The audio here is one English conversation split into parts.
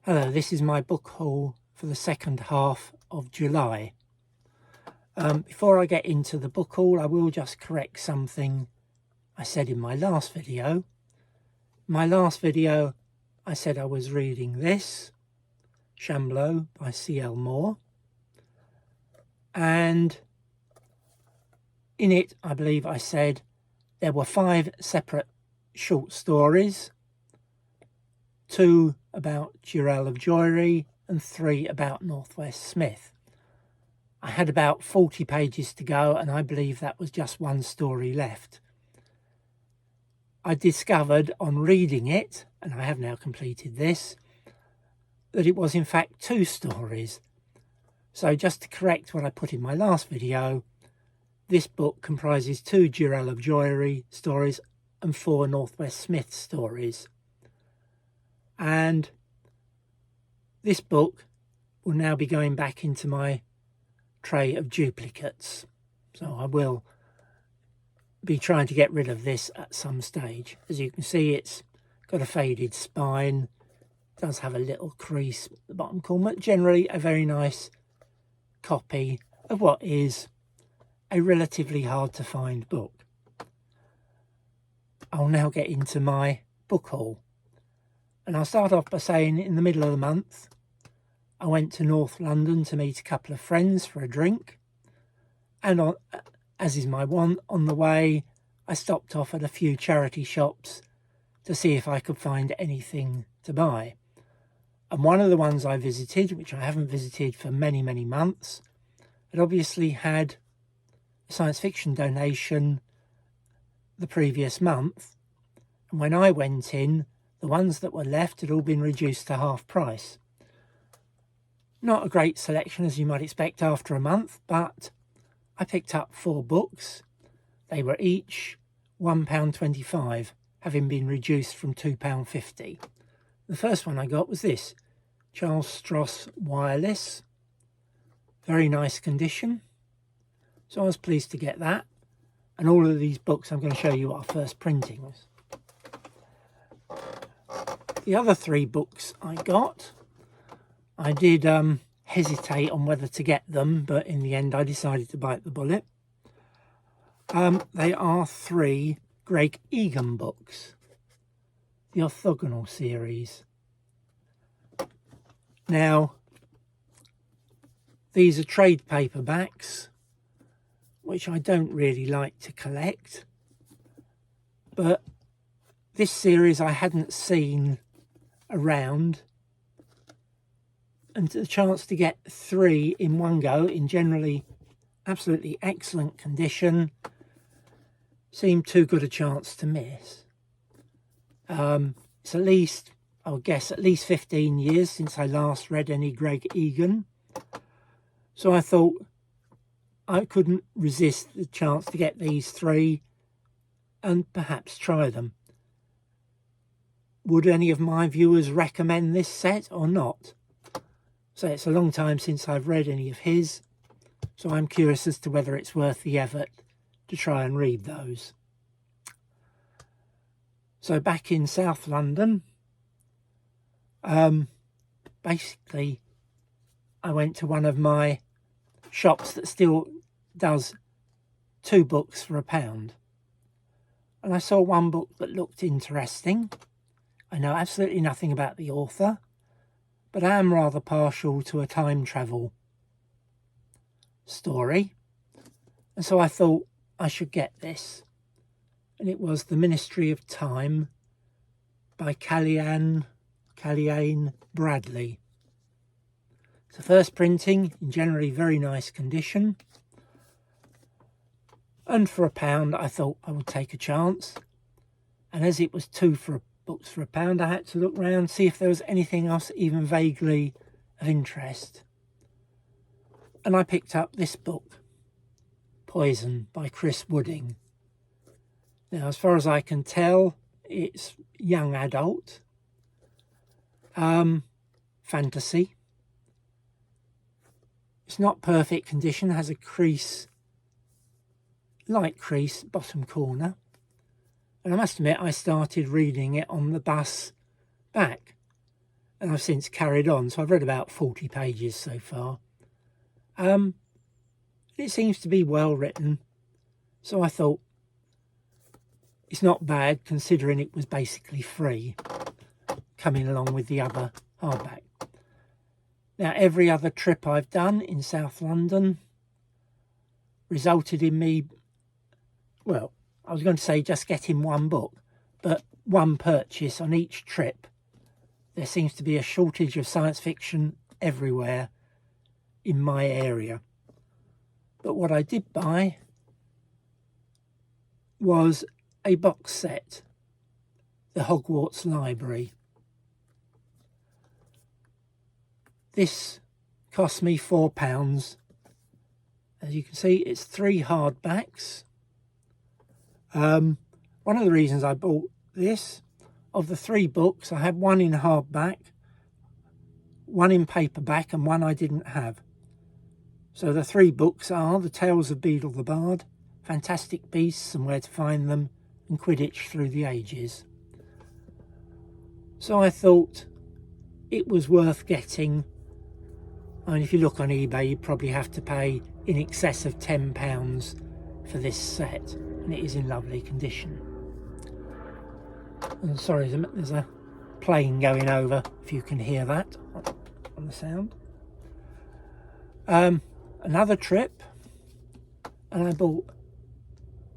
Hello, this is my book haul for the second half of July. Before I get into the book haul, I will just correct something I said in my last video. My last video, I said I was reading this, Shambleau by C.L. Moore. And in it, I believe I said there were 5 separate short stories, 2 about Jirel of Joiry and 3 about Northwest Smith. I had about 40 pages to go and I believe that was just one story left. I discovered on reading it, and I have now completed this, that it was in fact 2 stories. So just to correct what I put in my last video, this book comprises 2 Jirel of Joiry stories and 4 Northwest Smith stories. And this book will now be going back into my tray of duplicates. So I will be trying to get rid of this at some stage. As you can see, it's got a faded spine. It does have a little crease at the bottom corner, but generally a very nice copy of what is a relatively hard to find book. I'll now get into my book haul. And I'll start off by saying in the middle of the month, I went to North London to meet a couple of friends for a drink. And as is my wont, on the way, I stopped off at a few charity shops to see if I could find anything to buy. And one of the ones I visited, which I haven't visited for many, many months, it obviously had a science fiction donation the previous month. And when I went in, the ones that were left had all been reduced to half price. Not a great selection as you might expect after a month, but I picked up 4 books. They were each £1.25, having been reduced from £2.50. The first one I got was this, Charles Stross Wireless. Very nice condition. So I was pleased to get that. And all of these books I'm going to show you are first printings. The other 3 books I got, I did hesitate on whether to get them, but in the end I decided to bite the bullet. They are 3 Greg Egan books, the orthogonal series. Now, these are trade paperbacks, which I don't really like to collect, but this series I hadn't seen around, and the chance to get 3 in one go in generally absolutely excellent condition seemed too good a chance to miss. It's at least, I would guess, at least 15 years since I last read any Greg Egan, so I thought I couldn't resist the chance to get these 3 and perhaps try them. Would any of my viewers recommend this set or not? So it's a long time since I've read any of his, so I'm curious as to whether it's worth the effort to try and read those. So back in South London, basically I went to one of my shops that still does 2 books for £1. And I saw one book that looked interesting. I know absolutely nothing about the author, but I am rather partial to a time travel story. And so I thought I should get this. And it was The Ministry of Time by Kalyan Bradley. It's a first printing in generally very nice condition. And for £1, I thought I would take a chance. And as it was 2 books for £1, I had to look round, see if there was anything else even vaguely of interest. And I picked up this book, Poison by Chris Wooding. Now, as far as I can tell, it's young adult, fantasy. It's not perfect condition, has a crease, light crease, bottom corner. And I must admit, I started reading it on the bus back. and I've since carried on, so I've read about 40 pages so far. It seems to be well written, so I thought it's not bad considering it was basically free coming along with the other hardback. Now, every other trip I've done in South London resulted in me, well, I was going to say just getting one book, but one purchase on each trip. There seems to be a shortage of science fiction everywhere in my area. But what I did buy was a box set, the Hogwarts Library. This cost me £4. As you can see, it's 3 hardbacks. One of the reasons I bought this, of the 3 books, I had one in hardback, one in paperback, and one I didn't have. So the 3 books are The Tales of Beedle the Bard, Fantastic Beasts and Where to Find Them, and Quidditch Through the Ages. So I thought it was worth getting. I mean, if you look on eBay, you probably have to pay in excess of £10 for this set, and it is in lovely condition. And sorry, there's a plane going over, if you can hear that on the sound. Another trip, and I bought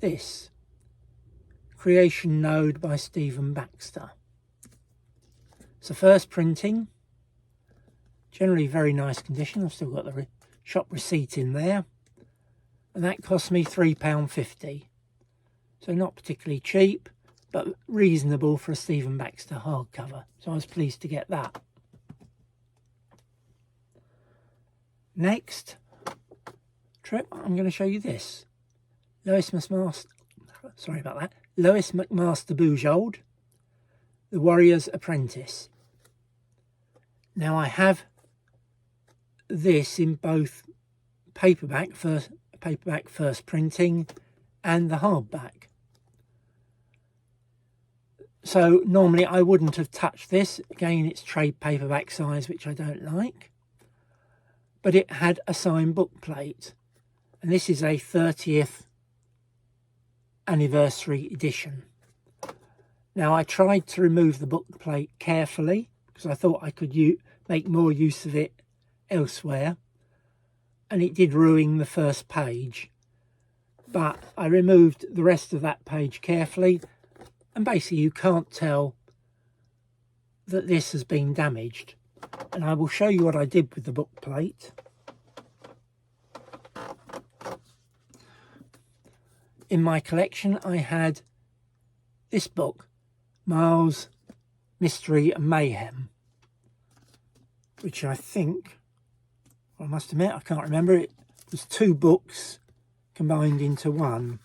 this, Creation Node by Stephen Baxter. It's the first printing, generally very nice condition. I've still got the shop receipt in there, and that cost me £3.50. So not particularly cheap, but reasonable for a Stephen Baxter hardcover. So I was pleased to get that. Next trip, I'm going to show you this. Lois McMaster Bujold, The Warrior's Apprentice. Now I have this in both paperback first printing and the hardback. So normally I wouldn't have touched this. Again, it's trade paperback size, which I don't like. But it had a signed book plate. And this is a 30th anniversary edition. Now I tried to remove the book plate carefully because I thought I could make more use of it elsewhere. And it did ruin the first page. But I removed the rest of that page carefully. And basically you can't tell that this has been damaged. And I will show you what I did with the book plate. In my collection I had this book, Miles, Mystery and Mayhem, which I think, I must admit I can't remember, it was 2 books combined into one.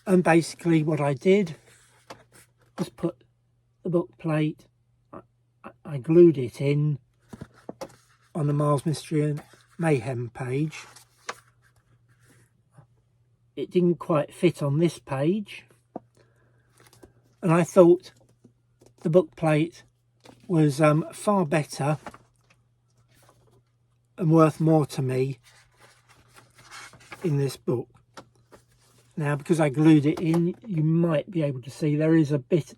And basically what I did was put the book plate, I glued it in on the Miles, Mystery and Mayhem page. It didn't quite fit on this page, and I thought the book plate was far better and worth more to me in this book. Now, because I glued it in, you might be able to see there is a bit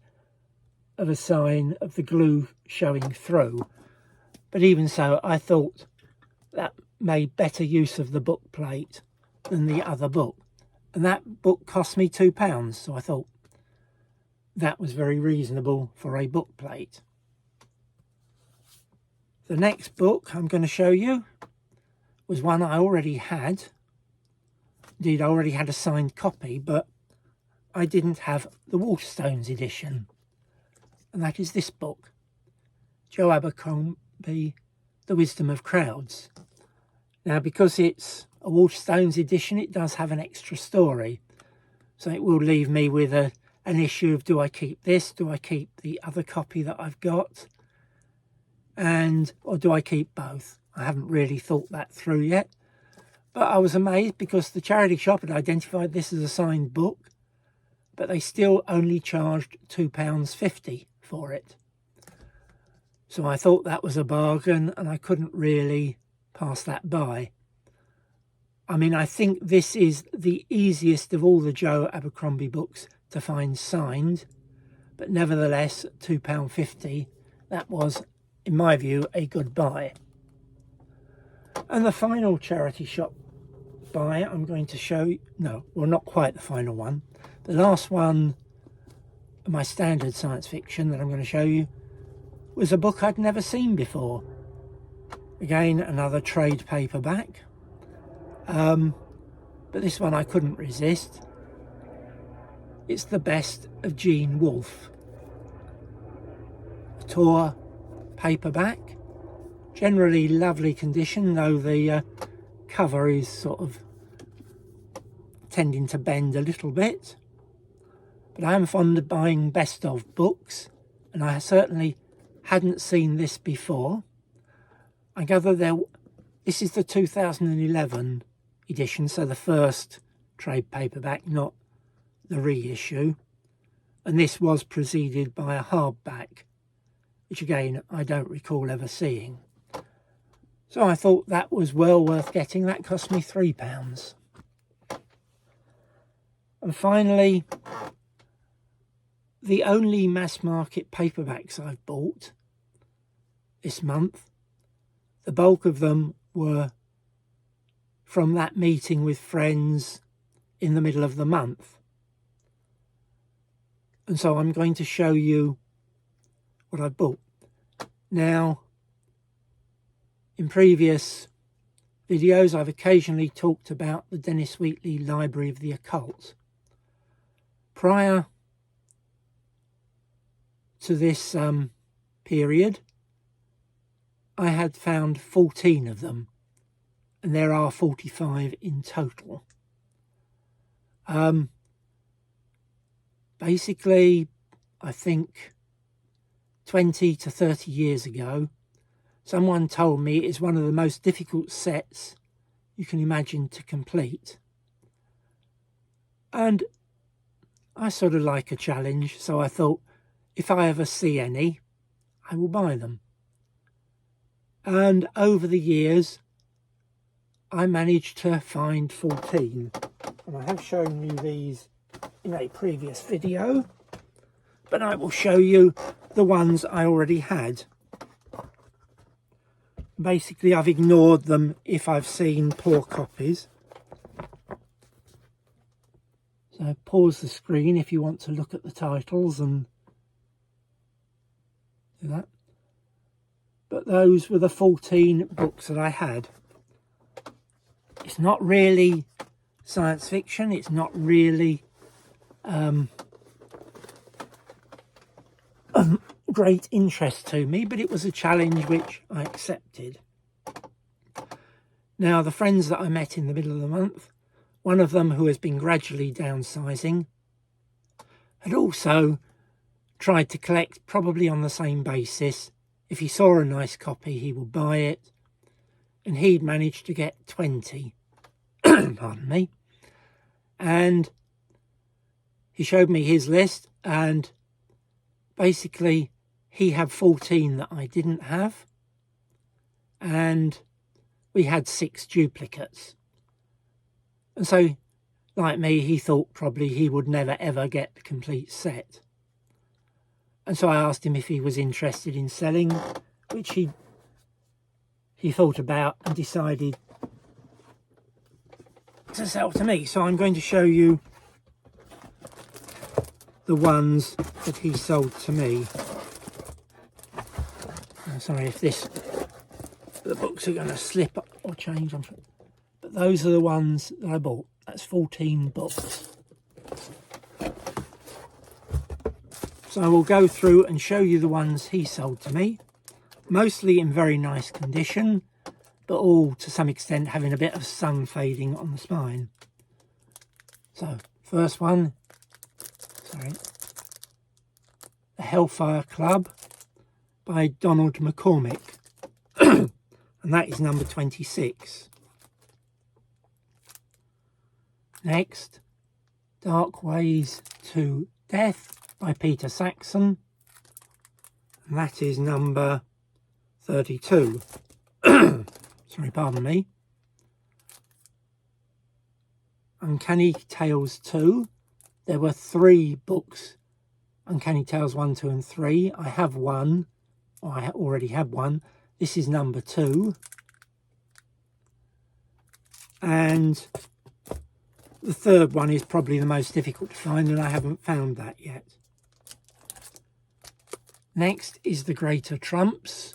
of a sign of the glue showing through, but even so I thought that made better use of the book plate than the other book. And that book cost me £2, so I thought that was very reasonable for a book plate. The next book I'm going to show you was one I already had. Indeed, I already had a signed copy, but I didn't have the Waterstones edition. And that is this book, Joe Abercrombie, The Wisdom of Crowds. Now, because it's a Waterstones edition, it does have an extra story. So it will leave me with an issue of, do I keep this? Do I keep the other copy that I've got? Or do I keep both? I haven't really thought that through yet. But I was amazed because the charity shop had identified this as a signed book, but they still only charged £2.50 for it. So I thought that was a bargain, and I couldn't really pass that by. I mean, I think this is the easiest of all the Joe Abercrombie books to find signed, but nevertheless, £2.50, that was, in my view, a good buy. And the final charity shop buy I'm going to show you, no, well, not quite the final one. The last one, my standard science fiction that I'm going to show you, was a book I'd never seen before. Again, another trade paperback. But this one I couldn't resist. It's The Best of Gene Wolfe. A Tor paperback. Generally lovely condition, though the cover is sort of tending to bend a little this. But I am fond of buying best of books, and I certainly hadn't seen this before. I gather this is the 2011 edition, so the first trade paperback, not the reissue, and this was preceded by a hardback, which again I don't recall ever seeing. So I thought that was well worth getting. That cost me £3. And finally, the only mass market paperbacks I've bought this month, the bulk of them were from that meeting with friends in the middle of the month. And so I'm going to show you what I bought. Now, in previous videos, I've occasionally talked about the Dennis Wheatley Library of the Occult. Prior to this period, I had found 14 of them, and there are 45 in total. Basically, I think 20 to 30 years ago, someone told me it's one of the most difficult sets you can imagine to complete. And I sort of like a challenge, so I thought if I ever see any, I will buy them. And over the years, I managed to find 14. And I have shown you these in a previous video, but I will show you the ones I already had. Basically, I've ignored them if I've seen poor copies. So pause the screen if you want to look at the titles and do that. But those were the 14 books that I had. It's not really science fiction. It's not really great interest to me, but it was a challenge which I accepted. Now, the friends that I met in the middle of the month, one of them, who has been gradually downsizing, had also tried to collect probably on the same basis. If he saw a nice copy, he would buy it, and he'd managed to get 20. Pardon me. And he showed me his list, and basically he had 14 that I didn't have, and we had 6 duplicates. And so, like me, he thought probably he would never ever get the complete set. And so I asked him if he was interested in selling, which he thought about and decided to sell to me. So I'm going to show you the ones that he sold to me. I'm sorry if the books are going to slip or change, but those are the ones that I bought. That's 14 books. So I will go through and show you the ones he sold to me, mostly in very nice condition, but all to some extent having a bit of sun fading on the spine. So, first one, The Hellfire Club by Donald McCormick, and that is number 26. Next, Dark Ways to Death by Peter Saxon, and that is number 32. Sorry, pardon me. Uncanny Tales 2. There were 3 books, Uncanny Tales 1, 2 and 3. I have one, or I already had one. This is number 2. And the third one is probably the most difficult to find, and I haven't found that yet. Next is The Greater Trumps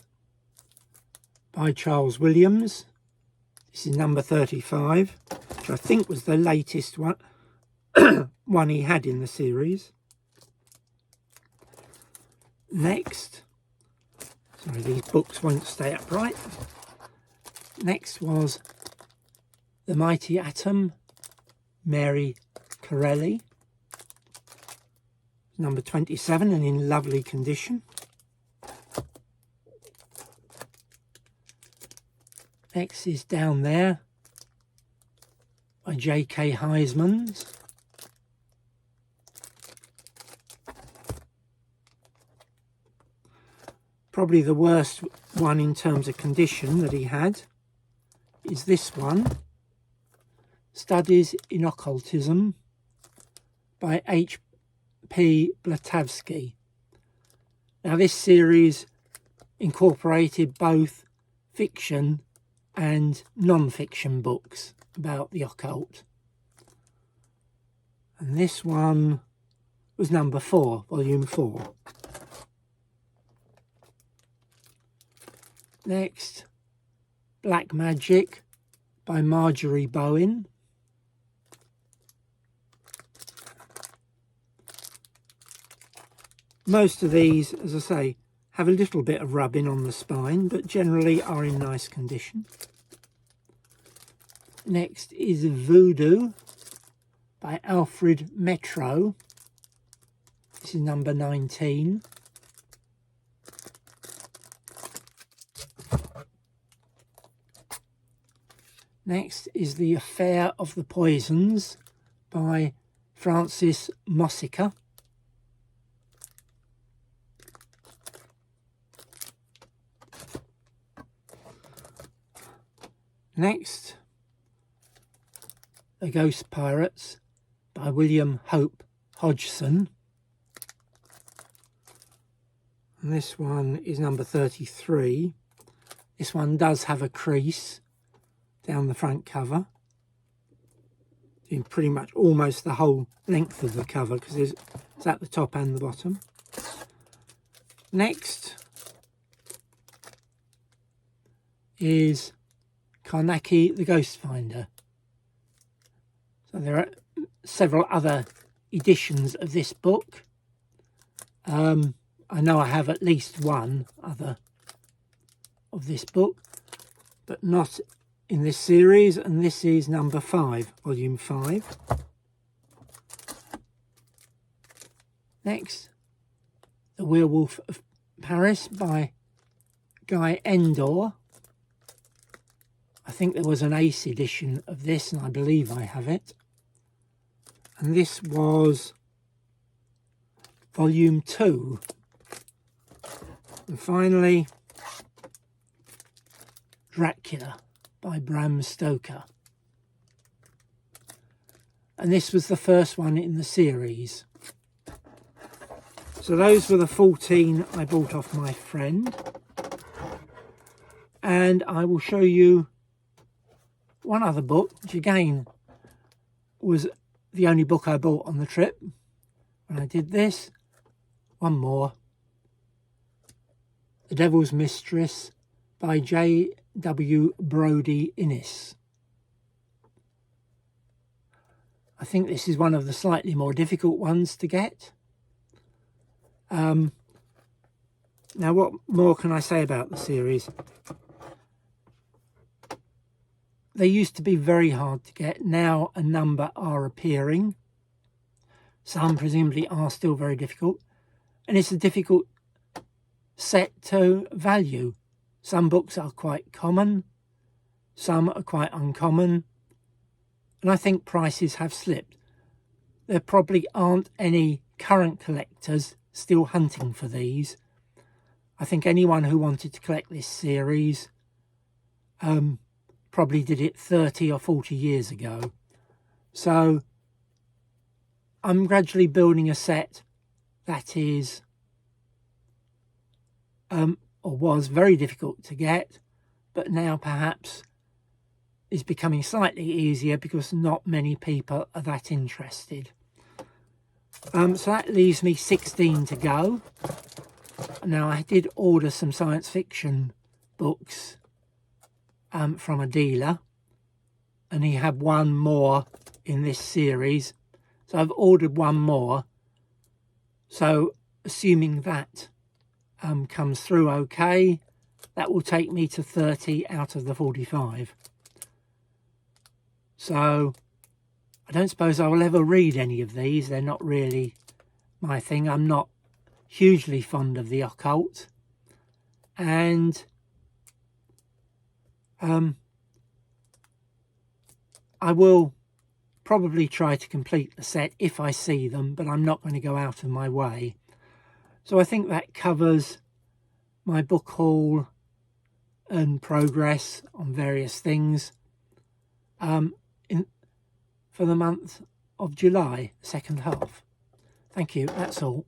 by Charles Williams. This is number 35, which I think was the latest one, one he had in the series. Next, sorry, these books won't stay upright. Next was The Mighty Atom, Mary Corelli, number 27 and in lovely condition. Next is Down There by J.K. Huysmans. Probably the worst one in terms of condition that he had is this one, Studies in Occultism by H.P. Blavatsky. Now this series incorporated both fiction and non-fiction books about the occult. And this one was number 4, volume 4. Next, Black Magic by Marjorie Bowen. Most of these, as I say, have a little bit of rubbing on the spine, but generally are in nice condition. Next is Voodoo by Alfred Metro. This is number 19. Next is The Affair of the Poisons by Francis Mosica. Next, The Ghost Pirates by William Hope Hodgson. And this one is number 33. This one does have a crease down the front cover, in pretty much almost the whole length of the cover, because it's at the top and the bottom. Next is Carnacki the Ghost Finder. So there are several other editions of this book. I know I have at least one other of this book, but not in this series, and this is number 5, volume 5. Next, The Werewolf of Paris by Guy Endore. I think there was an Ace edition of this, and I believe I have it. And this was volume 2. And finally, Dracula by Bram Stoker. And this was the first one in the series. So those were the 14 I bought off my friend. And I will show you one other book, which again was the only book I bought on the trip when I did this. One more. The Devil's Mistress by J.W. Brodie Innes. I think this is one of the slightly more difficult ones to get. Now, what more can I say about the series? They used to be very hard to get. Now a number are appearing. Some presumably are still very difficult. And it's a difficult set to value. Some books are quite common. Some are quite uncommon. And I think prices have slipped. There probably aren't any current collectors still hunting for these. I think anyone who wanted to collect this series probably did it 30 or 40 years ago. So I'm gradually building a set that is or was very difficult to get, but now perhaps is becoming slightly easier because not many people are that interested. So that leaves me 16 to go. Now, I did order some science fiction books from a dealer, and he had one more in this series, so I've ordered one more. So assuming that comes through okay, that will take me to 30 out of the 45. So I don't suppose I will ever read any of these. They're not really my thing. I'm not hugely fond of the occult, and I will probably try to complete the set if I see them, but I'm not going to go out of my way. So I think that covers my book haul and progress on various things for the month of July, second half. Thank you, that's all.